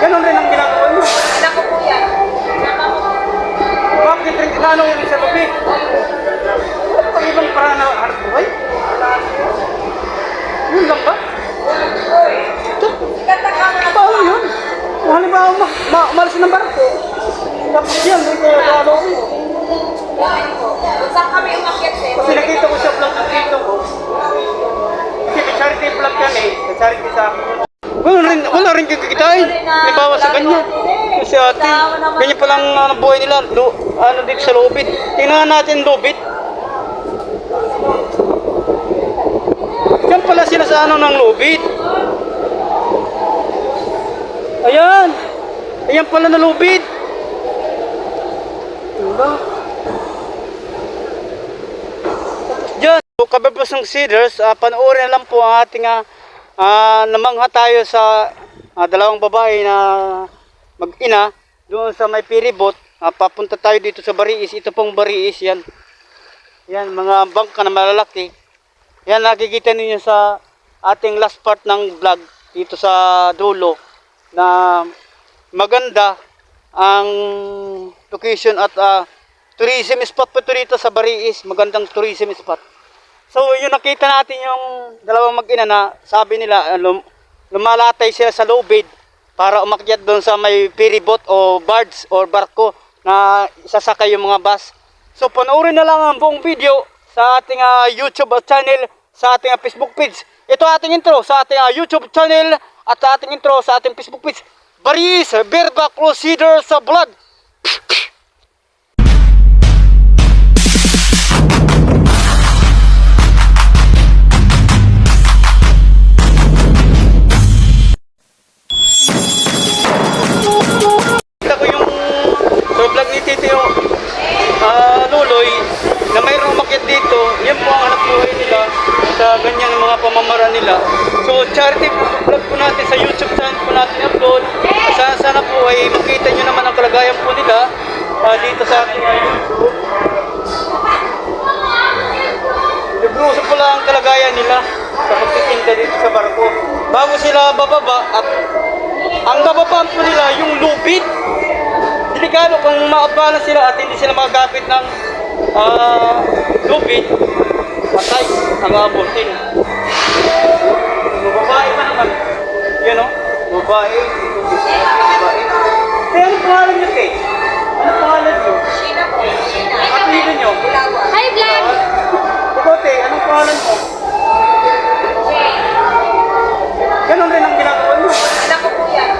Ganon rin ang ginagawa niyo. Anak ko po yan. Bakit rin inaano yun sa lubid? Ano pang ibang paraan na hanap buhay? Yun lang ba? Paano yun? Kung halimbawa umalis ng barko, tapos yan, may kaya ano ko. Saan kami umakyat sir? Kasi nakita ko sa vlog ng dito ko. Kasi may charity vlog yan eh. May charity sa akin. Wala rin kikitain. Halimbawa sa ganyan. Kasi ate, ganyan palang buhay nila. Ano dito sa lubid. Tingnan natin lubid. Diyan pala sila sa ano ng lubid. Ayan. Ayan pala na lubid. Diba? Diyan. Kababas ng Cedars, panoorin na lang po ang ating namangha tayo sa dalawang babae na mag-ina doon sa may piribot. Papunta tayo dito sa Bariis. Ito pong Bariis yan. Yan mga bangka na malalaki. Yan nakikita niyo sa ating last part ng vlog dito sa dulo na maganda ang location at tourism spot po ito dito sa Bariis. Magandang tourism spot. So yun nakita natin yung dalawang mag-ina na sabi nila lumalatay sila sa lubid para umakyat doon sa may ferryboat o barge or barko na sasakay yung mga bus. So panoorin na lang ang buong video sa ating YouTube channel, sa ating Facebook page. Ito ating intro sa ating YouTube channel at ating intro sa ating Facebook page. Bariis Verba Crusader sa vlog. Luloy na mayroong umakyat dito, yan po ang hanap buhay nila sa ganyang mga pamamaraan nila. So charity vlog po natin sa YouTube channel po natin upload. Sana po ay makita nyo naman ang kalagayan po nila dito sa ating YouTube. Nagruso po lang ang kalagayan nila sa pagtitinda dito sa barko. Bago sila bababa at ang bababaan po nila yung lubid. Delikado kung maabala sila at hindi sila magagapit ng lubid, patay ang abortin. Babae pa naman. Yan o, babae. Eh, ano pangalan nyo, Kate? Ano pangalan nyo? Sheena po. Ano yun nyo? Hi, vlog! Ikaw, Te, anong pangalan mo? Ganon rin ang ginagawa nyo. Anak ko po yan.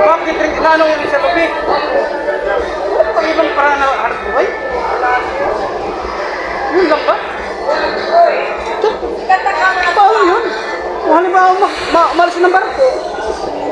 Bakit rin inaano yun sa lubid? Ano pang ibang paraan na hanap buhay? Yun lang ba? Paano yun? Kung halimbawa umalis ng barko,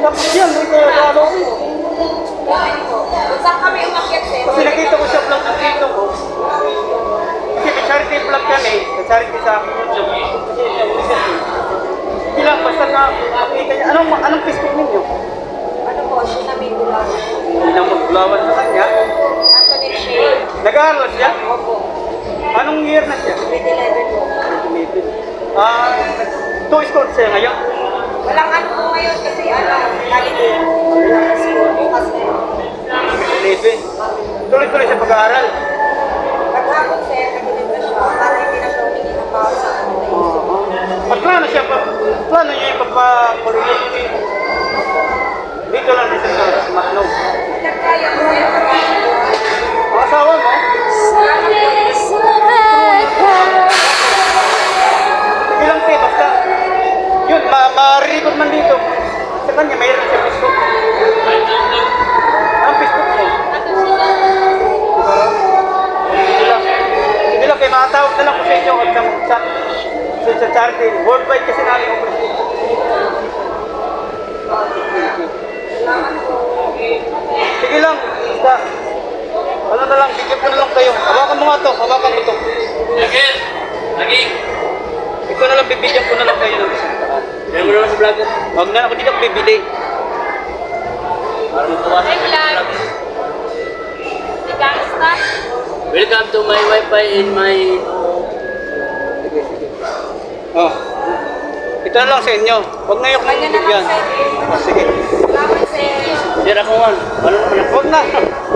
tapos yan, may kaya ano ko. Saan kami umakyat sir? Kasi nakita ko sa vlog ng dito ko. Kasi may charity vlog yan eh. May charity sa akin YouTube. Hindi lang, basta na makita niya. Anong Facebook ninyo? Ano po, Sheena may gulaw. Hindi lang magbulawan sa kanya. Anthony Shea. Nag-aaral siya? Opo. Anong year na siya? Grade 11 po. Two schools siya ngayon. Walang ano po ngayon kasi holiday. Bukas na yun. 11. Tuloy-tuloy sa pag-aaral. Naghapon sir, nagulid na siya para hindi na siya humingi ng power sa ano na yun. At plano siya pa, plano niya yung pagpa-Korea. Dito lang dito sa Matnog. Nagkaya mo sir. Ang asawa mo? Sige lang te, basta. Yun, ma-record man dito. Sa kanya, mayroon siya Facebook. Ang Facebook mo? Sige lang. Sige lang, kaya makatawag na lang ko sa inyo sa charity. Worldwide kasi namin operation. Sige lang, basta. Ano na lang, bigyan ko na lang kayo. Hawakan mo nga to, hawakan mo to. Lagi. Ikaw na lang, bibigyan ko na lang kayo ng isang daan. Yan mo naman sa vlogger. Huwag na, ako dito ako bibili. Para matuwa sa Hi, vlog. Si Gangsta. Welcome to my wifi in my... Oh. Ito na lang sa inyo. Huwag na yung Kanya na bigyan. lang, sir. Sige. Salamat, sir. Sir, ako man. Ano naman? Huwag na.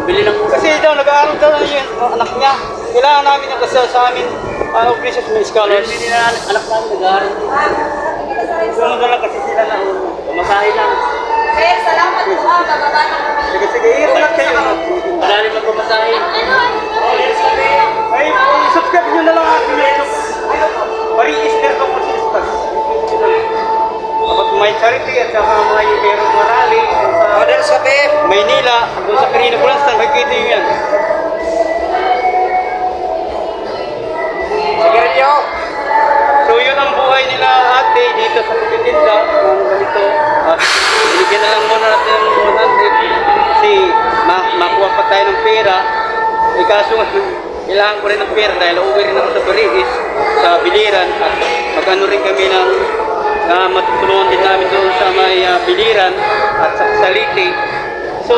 Bili ng ulam. Kasi daw, nag-aaral daw na yung anak niya. Kailangan namin yung kasal sa amin. Obligations may scholars. Hindi na anak namin nag-aaral. Nakikita sa rin, sir. Sunod na lang kasi sila na. Pamasahe lang. Sir, salamat po. Bababa na kami. Sige, sige. Ingat kayo. Madali magpamasahe. Ay, subscribe nyo na lang aking YouTube. Pari Easter ko po sinistas. Kapag may charity at saka may Pero Marali sa Maynila, doon sa Carino Bulanstan, makikita nyo yan. So yun ang buhay nila ate dito sa Pagtitinda. Ang ganito. At binigyan na lang muna natin ng 100 kasi makuha pa tayo ng pera. Eh kaso nga, kailangan ko rin ng pera dahil uuwi rin ako sa Bariis, sa Biliran. At mag-ano rin kami ng matutulungan din namin doon sa may Biliran at sa Salite. So,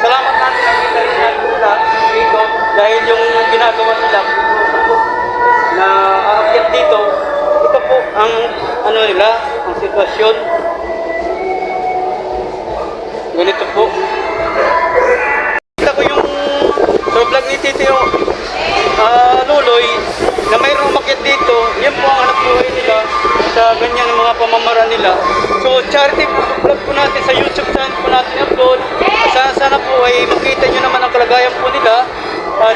salamat natin ang kita rin natin dito dahil yung ginagawa nila na aakyat dito, ito po ang ano nila, ang sitwasyon. Ganito po. Kita ko yung sa vlog ni Tito Luloy na mayroong umakyat dito, yan po ang hanap buhay nila sa ganyan ng mga pamamaraan nila. So charity vlog po natin sa YouTube channel po natin upload. Sana po ay makita nyo naman ang kalagayan po nila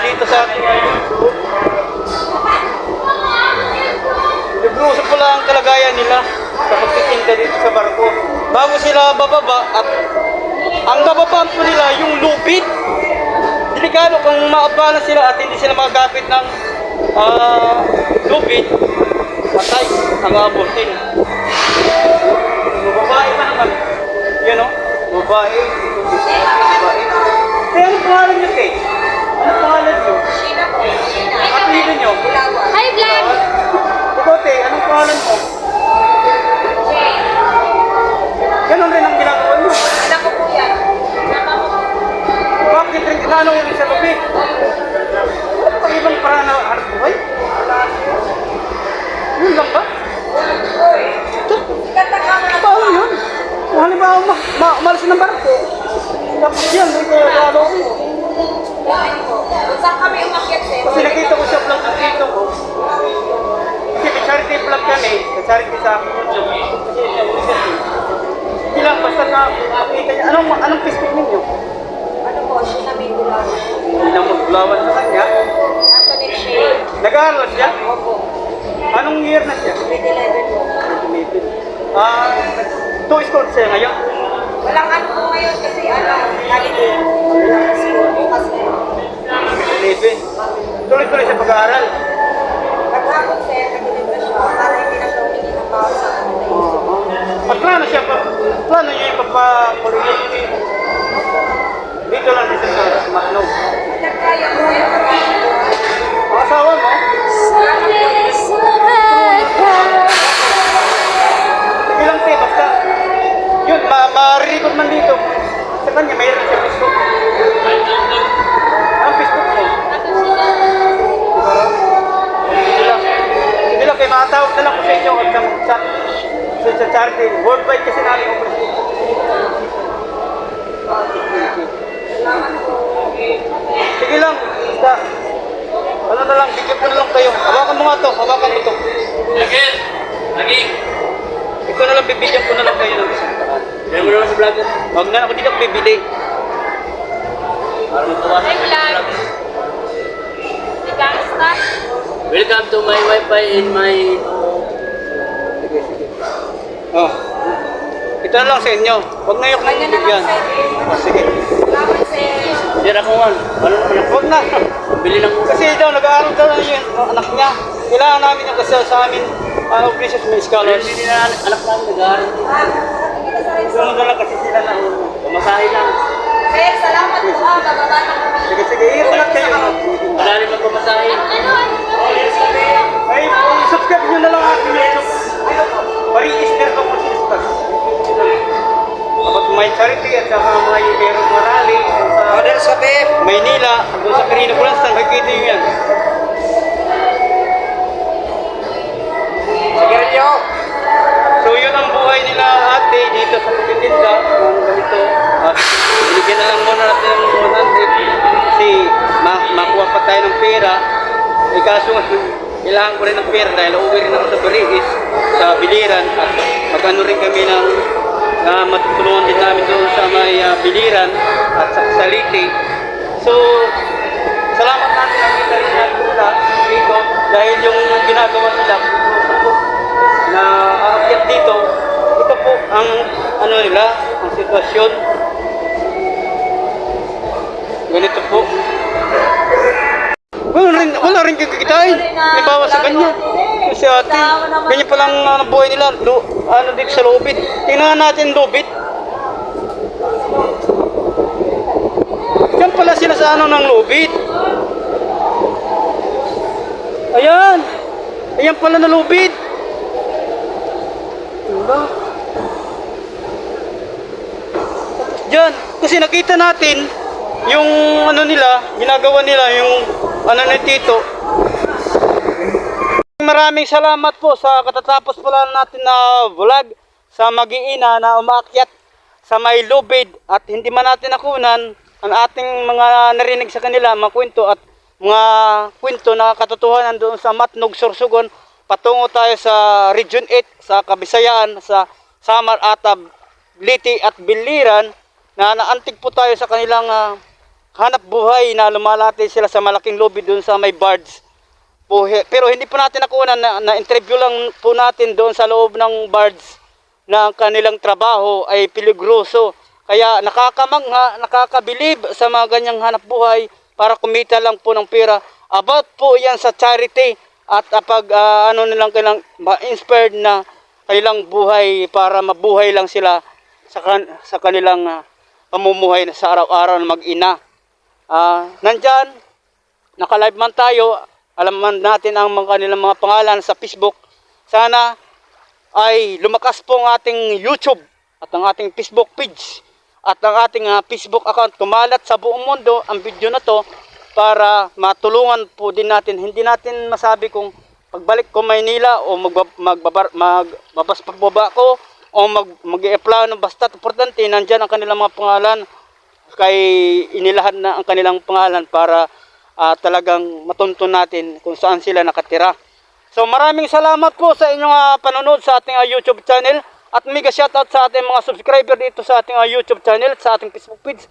dito sa ating YouTube. Nag-uusap po lang ang kalagayan nila sa pagtitinda dito sa barko. Bago sila bababa at ang bababaan po nila yung lubid. Delikado kung maabalan sila at hindi sila magkapit ng lubid, patay ang abortin. Babae pa naman. Yan o, babae. Babae. Kaya anong pangalan nyo, Kay? Anong pangalan nyo? Sheena po. Sheena. Apelido nyo? Ilawan. Hi, vlog! Ikaw, Te, anong pangalan mo? Jane. Ganon rin ang ginagawa nyo. Anak ko po yan. Bakit rin kinano yung sa lubid? Ano pang ibang paraan na hanap buhay? Yun lang ba? Sikat na kamo na po. Paano yun? Kung halimbawa malas ng barko, tapos yan, rin kaya lalo. Yan po. Kung saan kami umakyat, sir? Kasi nakita ko sa vlog ng dito ko. Kasi may charity vlog yan eh. Sa charity sa akin YouTube. Kasi siya ulitin eh. Hindi lang, basta na makita niya. Anong Facebook ninyo? Ano po? Sheena may Ilawan. Hindi na magbulawan sa kanya. Anthony Shane. Nag-aaral siya? Opo. Anong year na siya? Grade 11 po. Two schools siya ngayon. Walang ano po ngayon kasi lagi din. School bukas na yun. 11. Tuloy-tuloy sa pag-aaral. Naghapon, sir, nagilid na siya para hindi na siya humingi ng power sa kanila. At plano niya yung pagpakulunod. Dito lang dito sa Macno. Nagkaya po yun. Ang asawa mo? Ilang te, basta. Yun, ma-record man dito. Sa kanya, mayroon siya Facebook. Ang Facebook mo? Sige lang. Sige lang, kaya makatawag na lang ko sa inyo at sa charity. Worldwide kasi namin ang president. Sige lang, basta. Ano na lang, bigyan ko na lang kayo. Hawakan mo nga to, hawakan mo to. Agil! Aging! Ito na lang, bibigyan ko na lang kayo ng isang paraan. Yan mo naman sa vlogger. Huwag na ako dito bibili. Para matawa Hi, vlog! Si Gangsta? Welcome to my wifi and my... Sige, sige. Oh. Ito na lang sa inyo. Huwag na yung Kanya na bigyan. lang, sir. Oh, sige. Salamat, sir. Sir, ako man. Ano naman? Huwag na. Bili ng ulam. Kasi daw, nag-aaral daw na yung anak niya. Kailangan namin yung kasal sa amin. Obligations may scholars. Hindi na anak namin nag-aaral. Nakikita sa rin, sir. Sunod na lang kasi sila na. Pamasahe lang. Sir, salamat po. Bababa na kami. Sige, sige. Ingat kayo. Madali magpamasahe. Ay, subscribe nyo na lang aking YouTube. Pari Easter ko po sinistas. Kapag may charity at saka may Pero Marali sa Maynila, doon sa Carino Bulanstan, makikita nyo yan. kailangan ko rin ng pera dahil uuwi rin ako sa Bariis, sa Biliran, at mag-ano rin kami ng matutulungan din namin doon sa may Biliran at sa Salite. So, salamat natin ang kita rin natin dito dahil yung ginagawa nila na aakyat dito, ito po ang ano nila, ang sitwasyon. Ganito po. Wala rin kikitain. Halimbawa sa ganyan. Kasi ate, ganyan palang buhay nila. Ano dito sa lubid. Tingnan natin lubid. Diyan pala sila sa ano ng lubid. Ayan. Ayan pala na lubid. Diba? Diyan. Kasi nakita natin yung ano nila, ginagawa nila yung ano ni Tito. Maraming salamat po sa katatapos pala natin na vlog sa Mag-iina na umaakyat sa may lubid at hindi man natin nakunan ang ating mga narinig sa kanila, mga kwento at mga kwento na katotohanan doon sa Matnog, Sorsogon. Patungo tayo sa Region 8, sa Kabisayaan, sa Samar, Atab, Liti at Biliran na naantig po tayo sa kanilang hanap buhay na lumalati sila sa malaking lobby doon sa may bards. Pero hindi po natin nakuha na interview lang po natin doon sa loob ng bards na kanilang trabaho ay peligroso. Kaya nakakamangha, nakakabilib sa mga ganyang hanap buhay para kumita lang po ng pera. About po yan sa charity at pag ano nilang kailang ma-inspired na kanilang buhay para mabuhay lang sila sa kanilang pamumuhay sa araw-araw na mag-ina. Nandyan, naka-live man tayo, alam man natin ang kanilang mga pangalan sa Facebook. Sana ay lumakas po ang ating YouTube at ang ating Facebook page at ang ating Facebook account. Kumalat sa buong mundo ang video na to para matulungan po din natin. Hindi natin masabi kung pagbalik ko Maynila o magbabasbaba ko o mag-i-apply, basta importante nandyan ang kanilang mga pangalan. Kay inilahan na ang kanilang pangalan para talagang matuntun natin kung saan sila nakatira. So maraming salamat po sa inyong panonood sa ating YouTube channel at mega shoutout sa ating mga subscriber dito sa ating YouTube channel at sa ating Facebook page.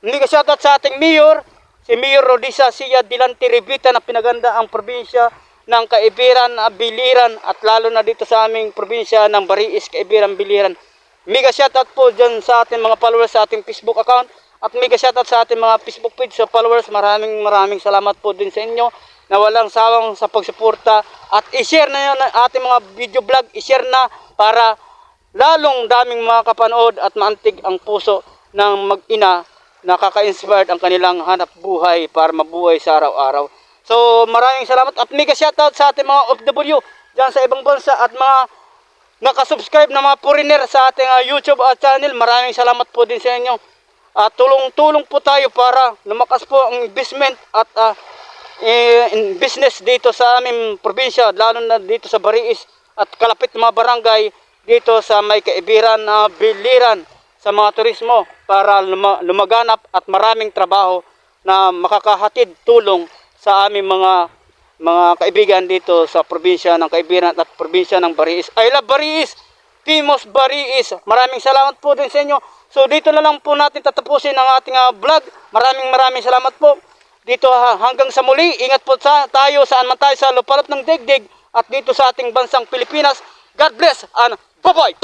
Mega shoutout sa ating mayor, si Mayor Rodisa Sia Dilante Revita na pinaganda ang probinsya ng Kaibiran, Biliran at lalo na dito sa aming probinsya ng Bariis, Kaibiran, Biliran. Mega shoutout po dyan sa ating mga followers sa ating Facebook account. At mega shoutout sa ating mga Facebook page sa followers. Maraming salamat po din sa inyo na walang sawang sa pagsuporta. At i-share na yun ang ating mga video vlog. I-share na para lalong daming mga kapanood at maantig ang puso ng mag-ina na kaka-inspired ang kanilang hanap buhay para mabuhay sa araw-araw. So maraming salamat at mega shoutout sa ating mga OFW dyan sa ibang bansa at mga nakasubscribe na mga foreigner sa ating YouTube channel. Maraming salamat po din sa inyo. Tulong-tulong po tayo para lumakas po ang investment at in business dito sa aming probinsya, lalo na dito sa Bariis at kalapit mga barangay dito sa may Kaibiran, Biliran sa mga turismo para lumaganap at maraming trabaho na makakahatid tulong sa aming mga kaibigan dito sa probinsya ng Kaibiran at probinsya ng Bariis. I love Bariis! Timos Bariis! Maraming salamat po din sa inyo. So dito na lang po natin tatapusin ang ating vlog. Maraming salamat po. Dito hanggang sa muli. Ingat po tayo saan man tayo sa lupalop ng daigdig at dito sa ating bansang Pilipinas. God bless and bye-bye!